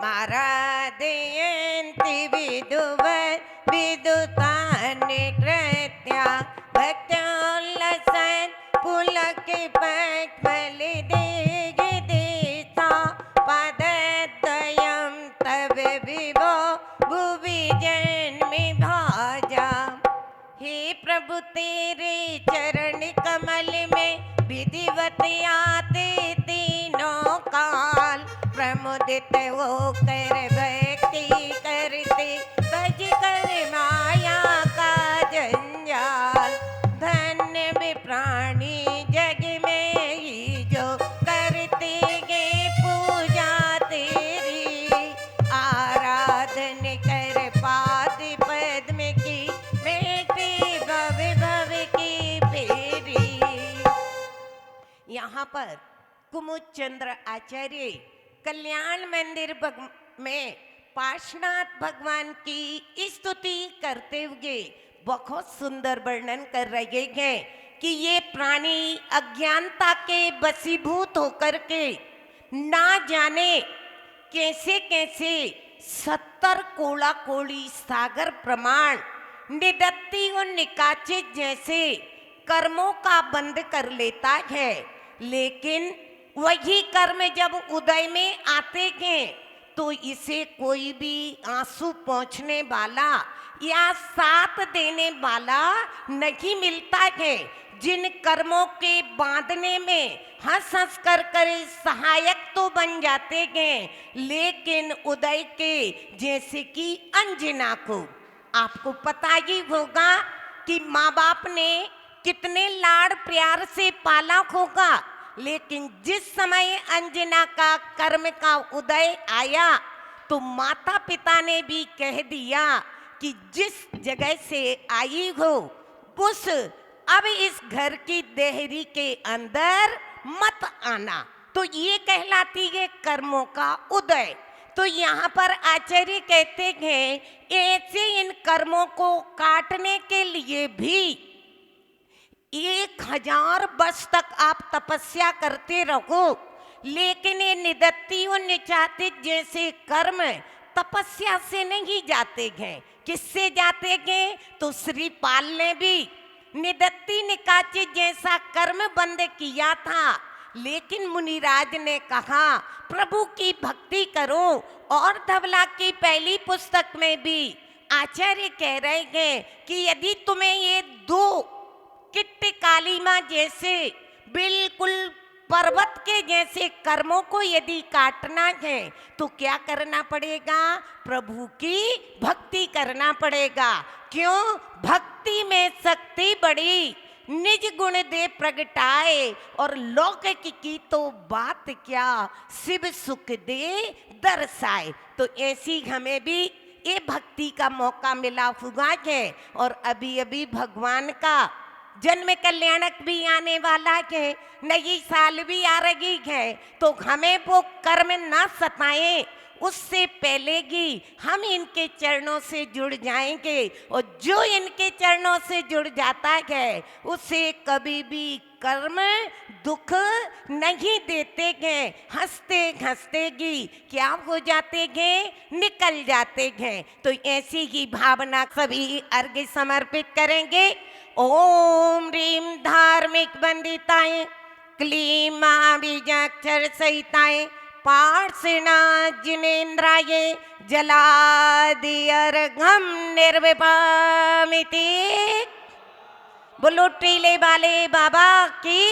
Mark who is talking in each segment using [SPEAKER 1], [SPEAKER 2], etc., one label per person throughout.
[SPEAKER 1] आराधयन्ति विदुतानि कृत्या भक्त्योल्लसन् पुलकिपक्वलिदिगिदिता पदद्वयं तव विभो भुवि जन्मि भाजा। हे प्रभु तेरे चरण कमल में विधिवत आते तीनों काल, प्रमुदित होकर भक्ति करते भज कर माया का जंजाल। धन्य भी प्राणी जग में ही जो करते गे पूजा तेरी, आराधन कर पाद पद्म की बेटी भव भव की फेरी। यहाँ पर कुमुद चंद्र आचार्य कल्याण मंदिर में पार्श्वनाथ भगवान की स्तुति करते हुए बहुत सुंदर वर्णन कर रहे हैं कि ये प्राणी अज्ञानता के वशीभूत होकर के ना जाने कैसे कैसे 70 कोड़ा कोड़ी सागर प्रमाण निदत्ती और निकाचित जैसे कर्मों का बंद कर लेता है, लेकिन वही कर्म जब उदय में आते हैं तो इसे कोई भी आंसू पहुंचने वाला या साथ देने वाला नहीं मिलता है। जिन कर्मों के बांधने में हंस हंस कर सहायक तो बन जाते हैं, लेकिन उदय के जैसे कि अंजना को आपको पता ही होगा कि माँ बाप ने कितने लाड़ प्यार से पाला होगा, लेकिन जिस समय अंजना का कर्म का उदय आया तो माता पिता ने भी कह दिया कि जिस जगह से आई हो उस अब इस घर की देहरी के अंदर मत आना। तो ये कहलाती है कर्मों का उदय। तो यहाँ पर आचार्य कहते हैं ऐसे इन कर्मों को काटने के लिए भी 1000 वर्ष तक आप तपस्या करते रहो, लेकिन ये निदत्ती और निचातित जैसे कर्म तपस्या से नहीं जाते हैं। किससे जाते हैं? तो श्रीपाल ने भी निदत्ती निकाचित जैसा कर्म बंद किया था, लेकिन मुनिराज ने कहा प्रभु की भक्ति करो। और धवला की पहली पुस्तक में भी आचार्य कह रहे हैं कि यदि तुम्हें ये 2 किट्टी काली माँ जैसे बिल्कुल पर्वत के जैसे कर्मों को यदि काटना है तो क्या करना पड़ेगा? प्रभु की भक्ति करना पड़ेगा। क्यों? भक्ति में शक्ति बड़ी, निज गुण दे प्रगटाए, और लौकिक की तो बात क्या, शिव सुख दे दर्शाए। तो ऐसी हमें भी ये भक्ति का मौका मिला हुआ है, और अभी अभी भगवान का जन्म कल्याणक भी आने वाला है, नई साल भी आ रही है, तो हमें वो कर्म ना सताएं, उससे पहले ही हम इनके चरणों से जुड़ जाएंगे। और जो इनके चरणों से जुड़ जाता है उसे कभी भी कर्म दुख नहीं देते हैं। हंसते हंसते ही क्या हो जाते हैं? निकल जाते हैं। तो ऐसी ही भावना सभी अर्घ्य समर्पित करेंगे। ओम ह्रीं धार्मिक वंदिताएं, क्लीं बीजाक्षर सहिताएं, पार्श्वनाथ जिनेन्द्राय जलादि अर्घ्यं निर्विपामिति। बोलो टीले वाले बाबा की।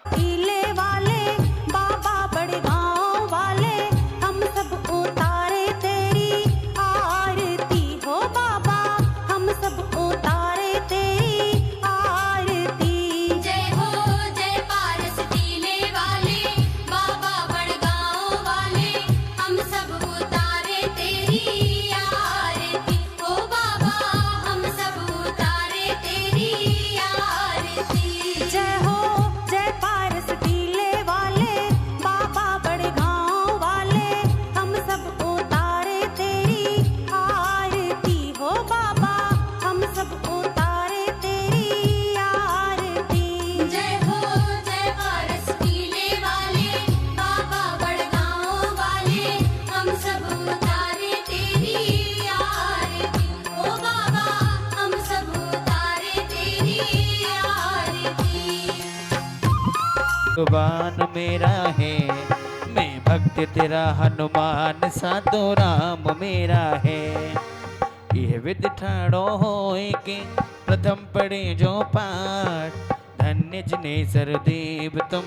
[SPEAKER 2] टीले वाले बाबा बड़े गाँव वाले, हम सब उतारे तेरी आरती हो बाबा, हम सब उतारे तेरी आरती।
[SPEAKER 3] जय हो जय पारस टीले वाले बाबा बड़ गाँव वाले, हम सब उतारे तेरी आरती हो बाबा, हम सब उतारे तेरी आरती।
[SPEAKER 2] जय
[SPEAKER 4] भगवान मेरा है, मैं भक्त तेरा हनुमान साधो राम मेरा है। यह विद ठाड़ो होए के प्रथम पढ़े जो पाठ, धन्य जिने सरदेव तुम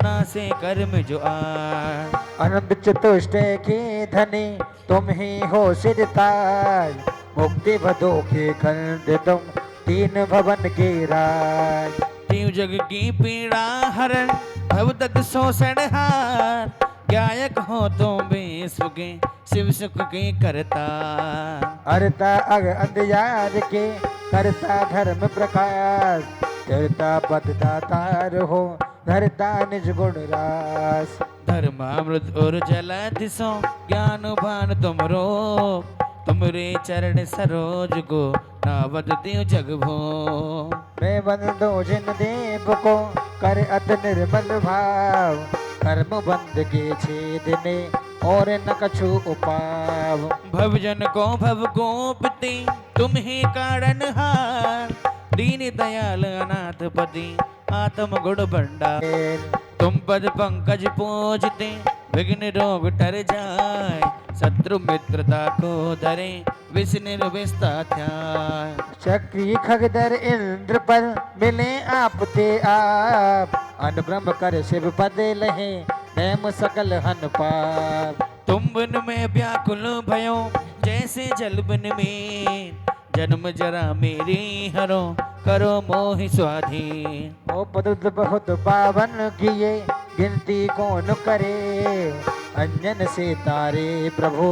[SPEAKER 4] नासे कर्म जो आठ।
[SPEAKER 5] अनंत चतुष्टय के धनी तुम ही हो सिरताज, मुक्ति भदो के खंड तुम तीन भवन के राज।
[SPEAKER 4] तीन जग की पीड़ा हरण भव तत् शोषण हार, गायक हो तुम विश्व के शिव सुख के करता।
[SPEAKER 5] हरता अग अंधयार के करता धर्म प्रकाश, करता पद दातार हो धरता निज गुण रास।
[SPEAKER 4] धर्मामृत और जलाधिसो ज्ञान भान तुम रो, तुमरे चरण सरोज को नावद देव जग भो।
[SPEAKER 5] मैं बंदो जिन देव को कर अत निर्मल भाव, कर्म बंद के छेदने और न कछु उपाव।
[SPEAKER 4] भवजन को भव गोपति तुम ही कारण हार, दीन दयाल अनाथ पति आत्म गुण भंडार। तुम पद पंकज पूजते विघ्न रोग टर जाय, शत्रु मित्रता को धरे विष्णु निर्विस्ता ध्याय।
[SPEAKER 5] चक्री खगदर इंद्र पर मिले आप ते आप, अनब्रह्म कर शिव पद लहे नेम सकल हन पाप।
[SPEAKER 4] तुम बन में व्याकुल भयो जैसे जल बन में, जन्म जरा मेरी हरो करो मोहि स्वाधीन।
[SPEAKER 5] ओ पद बहुत पावन किए गिनती कौन करे, अंजन से तारे प्रभु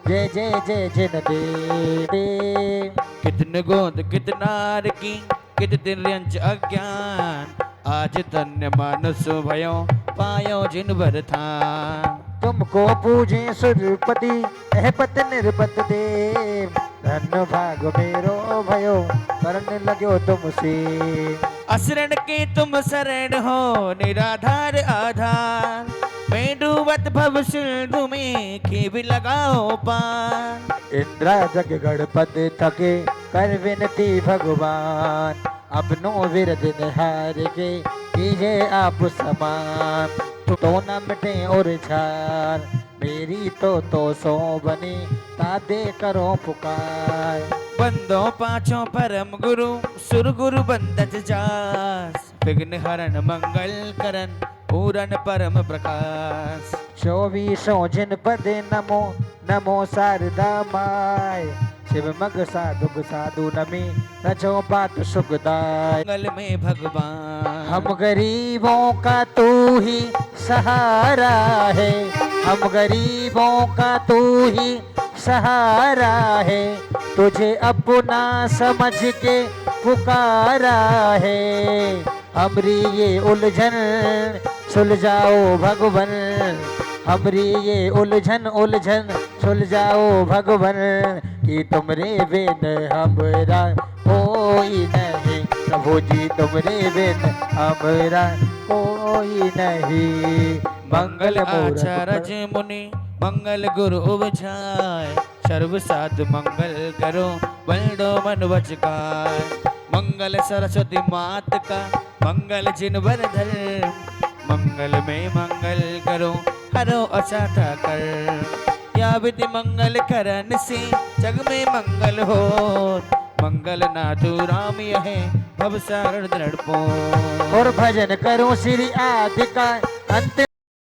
[SPEAKER 5] जय जय जय जिन दे।
[SPEAKER 4] कितन गोद कितनार की कित तिर्यंच अज्ञान, आज धन्य मानुष भयो पायो जिन बरथान।
[SPEAKER 5] तुमको पूजे सुरपति अहपत निर्पत देव, धन्य भाग मेरो भयो करने लगो तुमसे।
[SPEAKER 4] असरण के तुम शरण हो निराधार आधार, मैं डूबत भव सिंधु में खेब लगाओ पार।
[SPEAKER 5] इंद्रा जग गणपति थके कर विनती भगवान, अपनो विरद निहार के कीजे आप समान। तो न मिटे और झार मेरी तो सो बनी, तादे करो पुकार।
[SPEAKER 4] बंदो पांचों परम गुरु सुर गुरु बंदत जास, विघ्न हरण मंगल करन पूरन परम प्रकाश।
[SPEAKER 5] 24 जिन पद नमो नमो शारदा माय, शिव मग साधु साधु नमी रचो बात सुखदाय।
[SPEAKER 4] मंगल में भगवान
[SPEAKER 5] हम गरीबों का तू ही सहारा है, हम गरीबों का तू ही सहारा है, तुझे अपना समझ के पुकारा है। हमरी ये उलझन सुलझाओ भगवन, हमरी ये उलझन सुलझाओ भगवन, कि तुमरे बिन हमरा कोई नहीं। प्रभु जी तुमरे बिन हमरा कोई नहीं।
[SPEAKER 4] मंगल आचार्य मुनि मंगल गुरु उपजाय, सर्व साधु मंगल करो बलडो मन वचकार। मंगल सरस्वती मात का मंगल जिन वरधर, मंगल में मंगल करो हरो असाथा कर। या विधि मंगल करन से जग में मंगल हो, मंगल नाथु राम यह भव सारण दृढ़ पो।
[SPEAKER 5] और भजन करो श्री आदि का अंत